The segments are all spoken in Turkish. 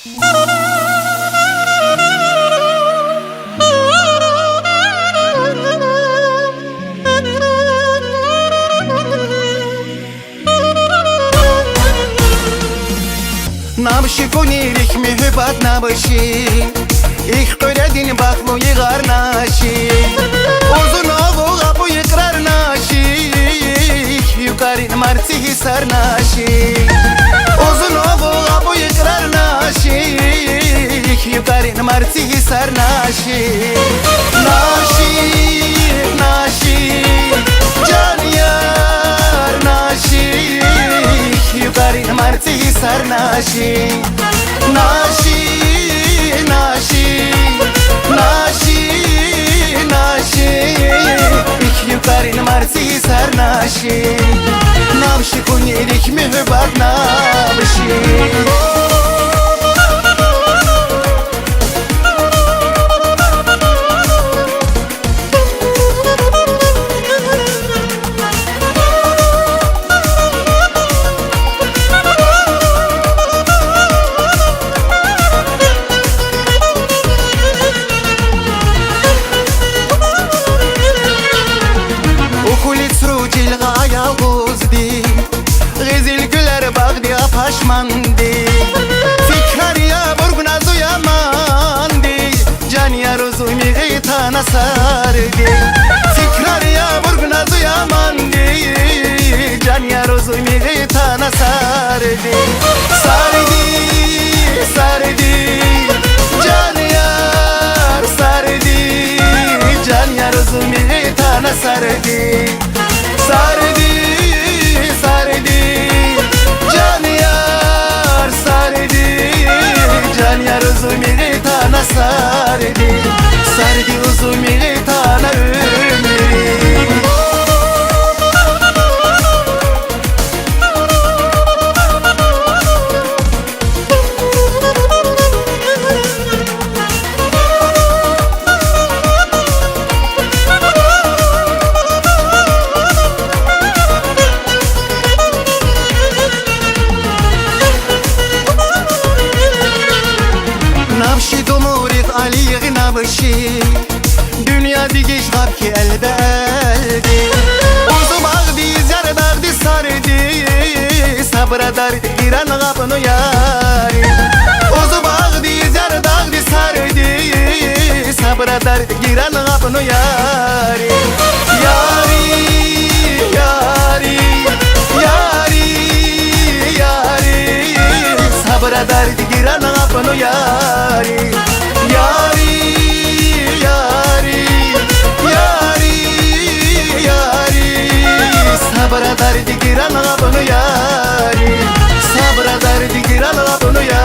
Nabshi kunirik mühibbat nabshi İlk söyledin baklu yığar naşi Uzun oğu kapı yıkrar naşi Yukarın martı hisar naşi Uzun oğu kapı yıkrar naşi Yukarın martı hisar naşi Naşi, naşi Can yar naşi Yukarın martı hisar naşi Naşi, naşi Naşi, naşi İki yukarın martı hisar naşi Nabshi kunirik mühibbat nabshi Paşmandi Fikariya burguna zuyamandi Caniya rozumi gıytana sardi Fikariya burguna zuyamandi Caniya rozumi gıytana sardi Sardi, sardi Caniyar sardi Caniya rozumi gıytana sardi Sardi, sardi Caniyar uzun tana sardi Sardi uzun tana ömrü Nabshi dumurit aliye nabshi Dünya digiş gab ki elde elde Uzu bağdi zar bağdi sardi Sabra dardi giran gabını yari Uzu bağdi zar bağdi sardi Sabra dardi giran gabını yari Yari, yari, yari, yari Sabra dardi giran gabını yari Yari, yari, yari, yari Sabra dardi giran gabını yari Sabra dardi giran gabını yari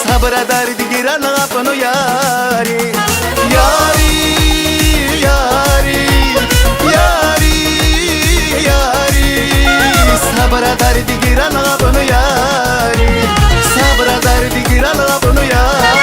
Sabra dardi giran gabını yari Yari, yari, yari, yari Sabra dardi giran gabını yari Sabra dardi giran gabını yari